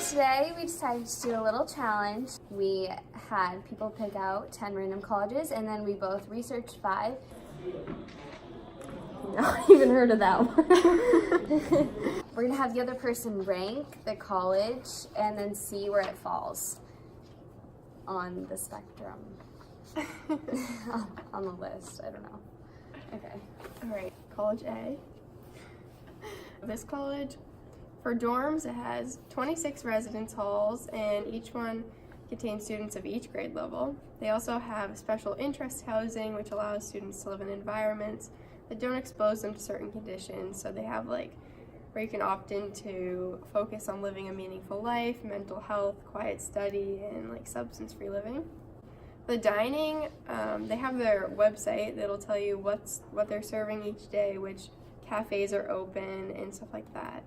today we decided to do a little challenge. We had people pick out 10 random colleges and then we both researched 5. Not even heard of that one. We're gonna have the other person rank the college and then see where it falls on the spectrum. On the list, I don't know. Okay. All right, College A. This college, for dorms, it has 26 residence halls, and each one contains students of each grade level. They also have special interest housing, which allows students to live in environments that don't expose them to certain conditions. So they have where you can opt in to focus on living a meaningful life, mental health, quiet study, and substance-free living. The dining, they have their website that'll tell you what they're serving each day, which cafes are open, and stuff like that.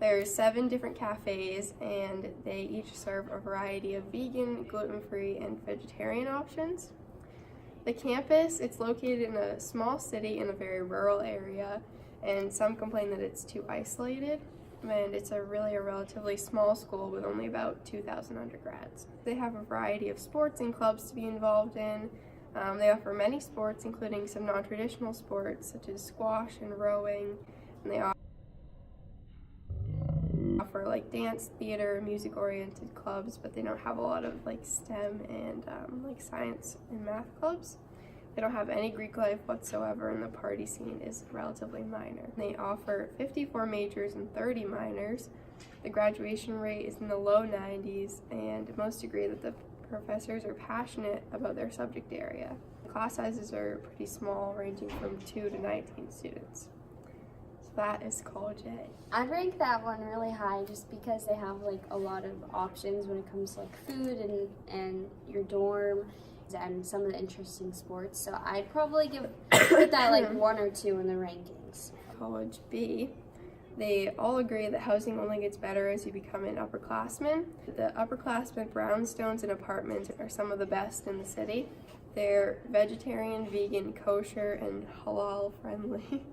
There's 7 different cafes, and they each serve a variety of vegan, gluten-free, and vegetarian options. The campus, it's located in a small city in a very rural area, and some complain that it's too isolated, and it's a relatively small school with only about 2,000 undergrads. They have a variety of sports and clubs to be involved in. They offer many sports, including some non-traditional sports such as squash and rowing, and they offer dance, theater, music-oriented clubs, but they don't have a lot of STEM and science and math clubs. They don't have any Greek life whatsoever, and the party scene is relatively minor. They offer 54 majors and 30 minors. The graduation rate is in the low 90s, and most agree that the professors are passionate about their subject area. The class sizes are pretty small, ranging from 2 to 19 students. So that is College A. I'd rank that one really high just because they have a lot of options when it comes to food and your dorm and some of the interesting sports. So I'd probably put that 1 or 2 in the rankings. College B. They all agree that housing only gets better as you become an upperclassman. The upperclassmen brownstones and apartments are some of the best in the city. They're vegetarian, vegan, kosher, and halal friendly.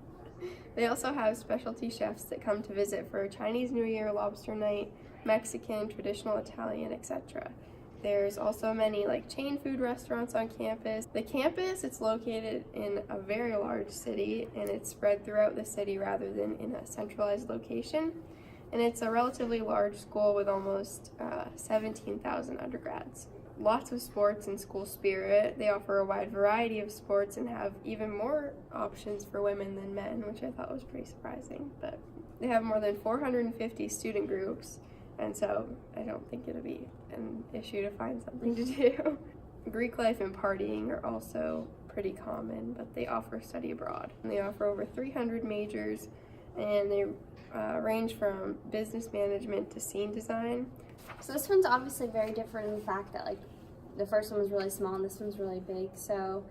They also have specialty chefs that come to visit for Chinese New Year, lobster night, Mexican, traditional Italian, etc. There's also many chain food restaurants on campus. The campus, it's located in a very large city, and it's spread throughout the city rather than in a centralized location. And it's a relatively large school with almost 17,000 undergrads. Lots of sports and school spirit. They offer a wide variety of sports and have even more options for women than men, which I thought was pretty surprising. But they have more than 450 student groups, and so I don't think it'll be an issue to find something to do. Greek life and partying are also pretty common, but they offer study abroad. And they offer over 300 majors, and they range from business management to scene design. So this one's obviously very different in the fact that the first one was really small and this one's really big. So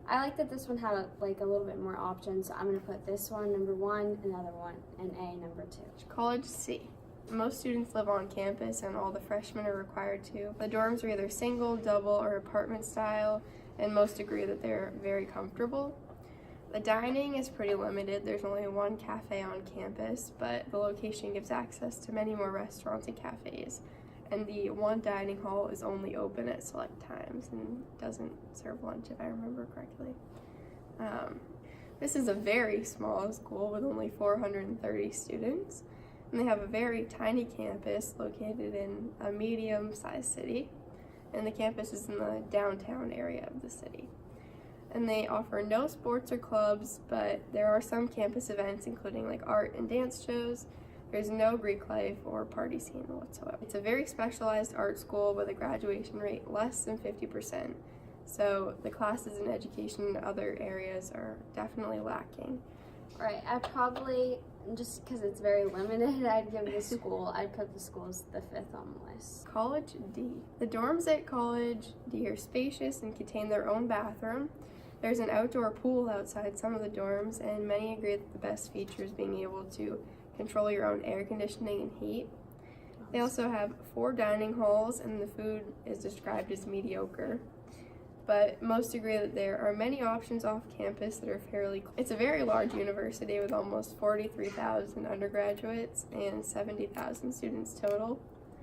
I like that this one had a little bit more options. So I'm gonna put this one number 1, another one, and A number 2. College C. Most students live on campus, and all the freshmen are required to. The dorms are either single, double, or apartment style, and most agree that they're very comfortable. The dining is pretty limited. There's only 1 cafe on campus, but the location gives access to many more restaurants and cafes. And the 1 dining hall is only open at select times and doesn't serve lunch, if I remember correctly. This is a very small school with only 430 students. And they have a very tiny campus located in a medium-sized city, and the campus is in the downtown area of the city. And they offer no sports or clubs, but there are some campus events including art and dance shows. There's no Greek life or party scene whatsoever. It's a very specialized art school with a graduation rate less than 50%, so the classes and education in other areas are definitely lacking. Right, I'd probably, just because it's very limited, I'd put the school as the 5th on the list. College D. The dorms at College D are spacious and contain their own bathroom. There's an outdoor pool outside some of the dorms, and many agree that the best feature is being able to control your own air conditioning and heat. They also have 4 dining halls, and the food is described as mediocre. But most agree that there are many options off campus that are it's a very large university with almost 43,000 undergraduates and 70,000 students total.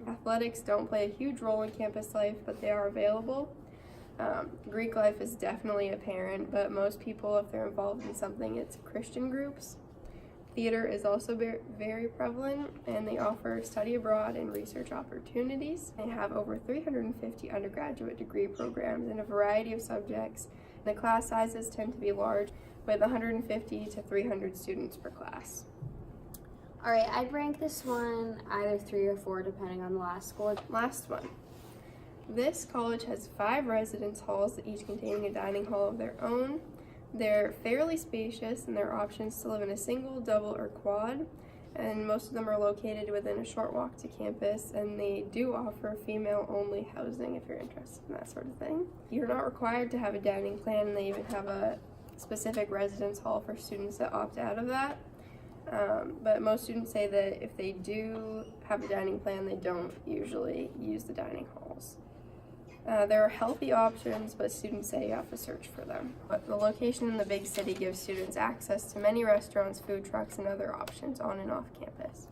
Athletics don't play a huge role in campus life, but they are available. Greek life is definitely apparent, but most people, if they're involved in something, it's Christian groups. Theater is also very prevalent, and they offer study abroad and research opportunities. They have over 350 undergraduate degree programs in a variety of subjects. The class sizes tend to be large, with 150 to 300 students per class. All right, I'd rank this one either 3 or 4, depending on the last score. Last one. This college has 5 residence halls, each containing a dining hall of their own. They're fairly spacious, and there are options to live in a single, double, or quad, and most of them are located within a short walk to campus, and they do offer female-only housing if you're interested in that sort of thing. You're not required to have a dining plan, and they even have a specific residence hall for students that opt out of that. But most students say that if they do have a dining plan, they don't usually use the dining halls. There are healthy options, but students say you have to search for them. But the location in the big city gives students access to many restaurants, food trucks, and other options on and off campus.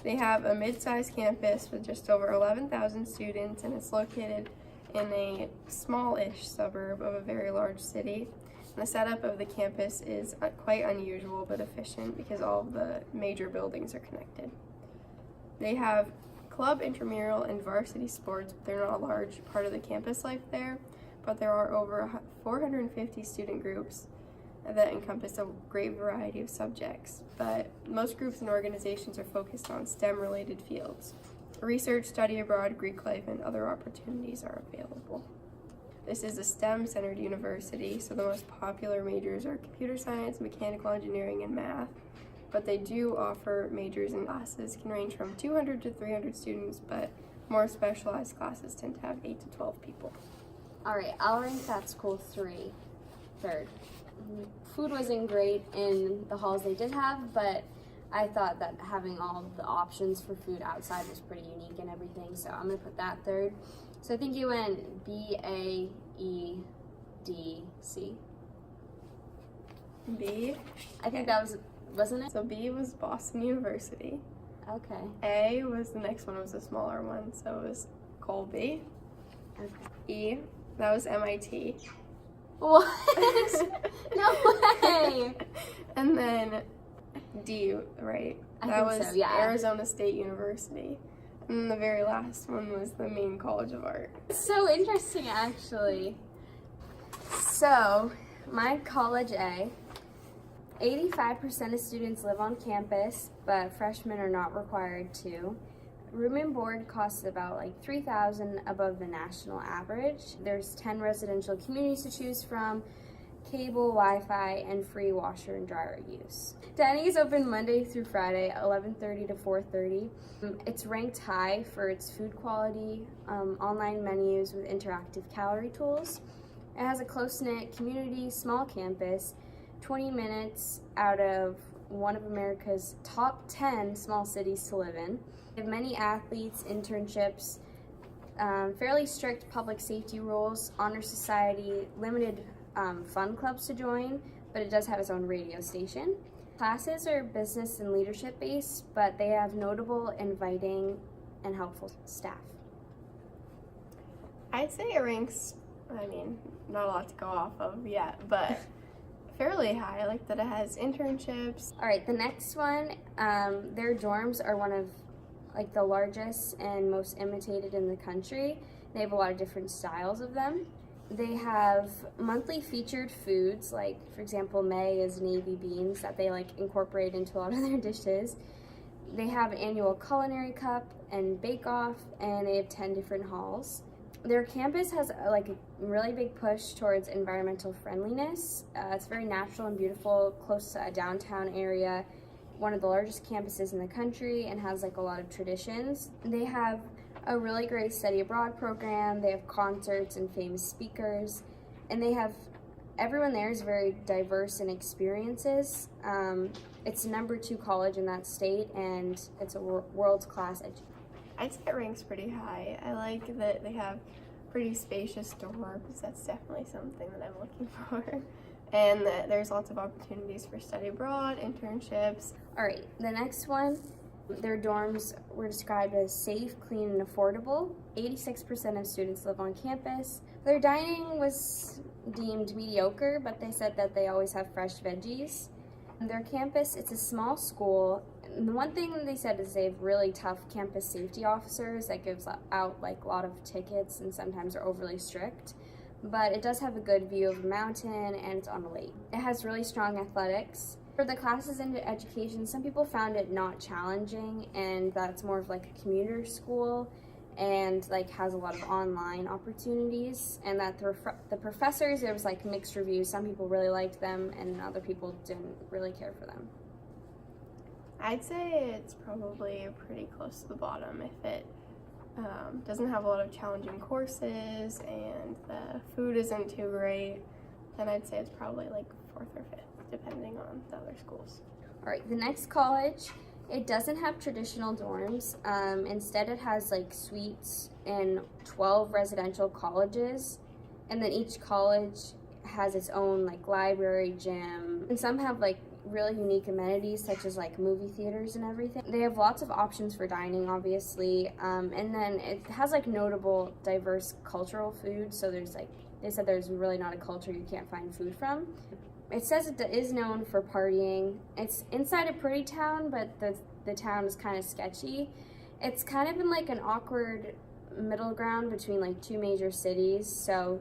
They have a mid-sized campus with just over 11,000 students, and it's located in a small-ish suburb of a very large city. And the setup of the campus is quite unusual but efficient because all of the major buildings are connected. They have club, intramural, and varsity sports, but they're not a large part of the campus life there, but there are over 450 student groups that encompass a great variety of subjects, but most groups and organizations are focused on STEM-related fields. Research, study abroad, Greek life, and other opportunities are available. This is a STEM-centered university, so the most popular majors are computer science, mechanical engineering, and math. But they do offer majors, and classes can range from 200 to 300 students, but more specialized classes tend to have 8 to 12 people. All right, I'll rank that school 3, third. Food wasn't great in the halls they did have, but I thought that having all of the options for food outside was pretty unique and everything, so I'm gonna put that 3rd. So I think you went B, A, E, D, C. B? I think that was, wasn't it? So B was Boston University. Okay. A was, the next one was a smaller one, so it was Colby. Okay. E, that was MIT. What? No way! And then D, right? I That think was so, yeah. Arizona State University. And then the very last one was the Maine College of Art. So interesting, actually. So, my college A, 85% of students live on campus, but freshmen are not required to. Room and board costs about like $3,000 above the national average. There's 10 residential communities to choose from, cable, Wi-Fi, and free washer and dryer use. Dining is open Monday through Friday, 11:30 to 4:30. It's ranked high for its food quality, online menus with interactive calorie tools. It has a close-knit community, small campus, 20 minutes out of one of America's top 10 small cities to live in. They have many athletes, internships, fairly strict public safety rules, honor society, limited fun clubs to join, but it does have its own radio station. Classes are business and leadership based, but they have notable, inviting, and helpful staff. I'd say it ranks, I mean, not a lot to go off of yet, but fairly high. I like that it has internships. All right, the next one, their dorms are one of like the largest and most imitated in the country. They have a lot of different styles of them. They have monthly featured foods, like for example, May is navy beans that they like incorporate into a lot of their dishes. They have annual culinary cup and bake off, and they have 10 different halls. Their campus has like a really big push towards environmental friendliness. It's very natural and beautiful, close to a downtown area, one of the largest campuses in the country, and has like a lot of traditions. They have a really great study abroad program. They have concerts and famous speakers, and they have, everyone there is very diverse in experiences. It's the #2 college in that state, and it's a world-class education. I'd say it ranks pretty high. I like that they have pretty spacious dorms. That's definitely something that I'm looking for. And that there's lots of opportunities for study abroad, internships. All right, the next one, Their dorms were described as safe, clean, and affordable. 86% of students live on campus. Their dining was deemed mediocre, but they said that they always have fresh veggies. Their campus, it's a small school. And the one thing that they said is they have really tough campus safety officers that gives out like a lot of tickets and sometimes are overly strict. But it does have a good view of the mountain and it's on a lake. It has really strong athletics. For the classes into education, some people found it not challenging and that's more of like a commuter school and like has a lot of online opportunities, and that the professors, there was like mixed reviews. Some people really liked them and other people didn't really care for them. I'd say it's probably pretty close to the bottom. If it doesn't have a lot of challenging courses and the food isn't too great, then I'd say it's probably like 4th or 5th, depending on the other schools. All right, the next college, it doesn't have traditional dorms. Instead, it has like suites in 12 residential colleges, and then each college has its own like library, gym, and some have like really unique amenities such as like movie theaters and everything. They have lots of options for dining, obviously, and then it has like notable diverse cultural food. So there's like, they said there's really not a culture you can't find food from. It says it is known for partying. It's inside a pretty town, but the town is kind of sketchy. It's kind of in like an awkward middle ground between like two major cities. So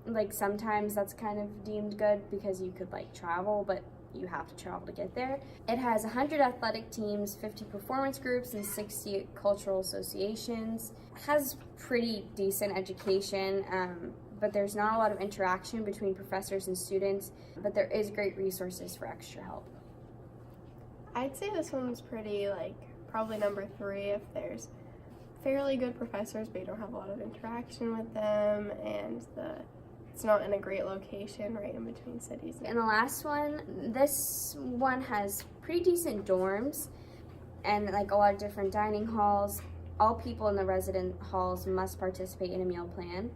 like sometimes that's kind of deemed good because you could like travel, but you have to travel to get there. It has 100 athletic teams, 50 performance groups, and 60 cultural associations. It has pretty decent education, but there's not a lot of interaction between professors and students, but there is great resources for extra help. I'd say this one's pretty, like, probably number 3 if there's fairly good professors, but you don't have a lot of interaction with them, and it's not in a great location right in between cities. And the last one, this one has pretty decent dorms and like a lot of different dining halls. All people in the resident halls must participate in a meal plan.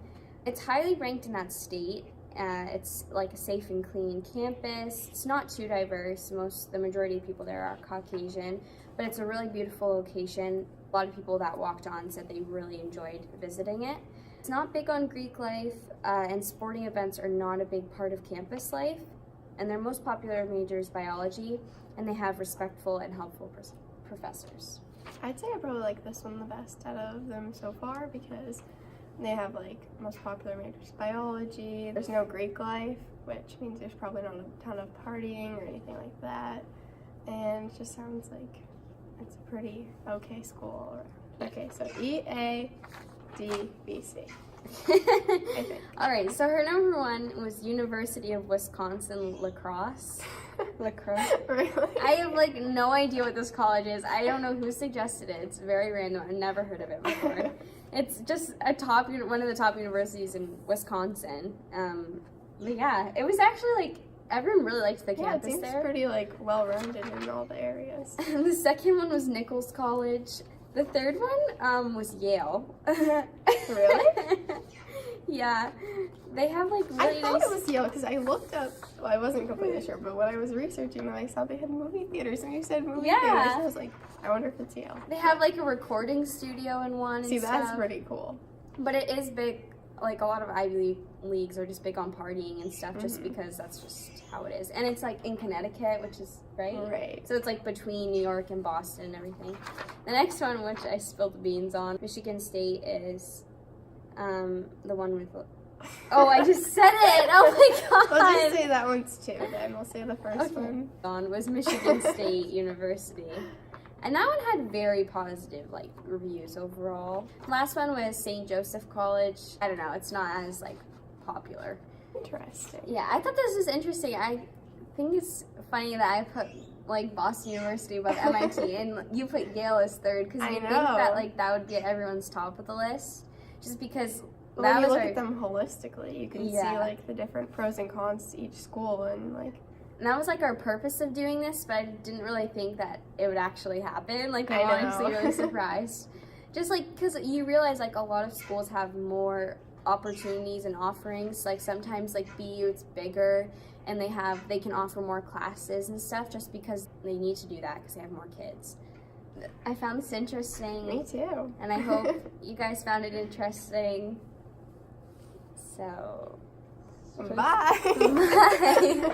It's highly ranked in that state. It's like a safe and clean campus. It's not too diverse. The majority of people there are Caucasian, but it's a really beautiful location. A lot of people that walked on said they really enjoyed visiting it. It's not big on Greek life, and sporting events are not a big part of campus life. And their most popular major is biology, and they have respectful and helpful professors. I'd say I probably like this one the best out of them so far because they have like most popular majors biology. There's no Greek life, which means there's probably not a ton of partying or anything like that. And it just sounds like it's a pretty okay school. Okay, so EADBC. I think. All right, so her number 1 was University of Wisconsin La Crosse. Really? I have like no idea what this college is. I don't know who suggested it. It's very random. I've never heard of it before. It's just one of the top universities in Wisconsin. But yeah, it was actually like everyone really liked the campus it seems there. pretty like well-rounded in all the areas. The second one was Nichols College. The third one was Yale. Really? Yeah. They have like really I thought nice... it was Yale because I looked up, well, I wasn't completely sure, but when I was researching them, I saw they had movie theaters, and you said movie theaters, and I was like, I wonder if it's Yale. They have like a recording studio in one. See, and that's stuff. pretty cool. But it is big, like a lot of Ivy Leagues are just big on partying and stuff just because that's just how it is. And it's like in Connecticut, which is, right? Right. So it's like between New York and Boston and everything. The next one, which I spilled the beans on, Michigan State is the one with... Oh, I just said it! Oh my god! Let's just say that one's 2 then. We'll say the first one. Was Michigan State University. And that one had very positive like reviews overall. Last one was St. Joseph College. I don't know, it's not as like popular. Interesting. Yeah, I thought this was interesting. I think it's funny that I put like Boston University above MIT and you put Yale as 3rd because you think that like that would be at everyone's top of the list. Just because when you look at them holistically, you can see like the different pros and cons to each school and like. And that was like our purpose of doing this, but I didn't really think that it would actually happen. Like I'm I know. honestly really surprised. Just like because you realize like a lot of schools have more opportunities and offerings. Like sometimes like BU it's bigger and they can offer more classes and stuff just because they need to do that because they have more kids. I found this interesting. Me too. And I hope you guys found it interesting. So, Bye. bye.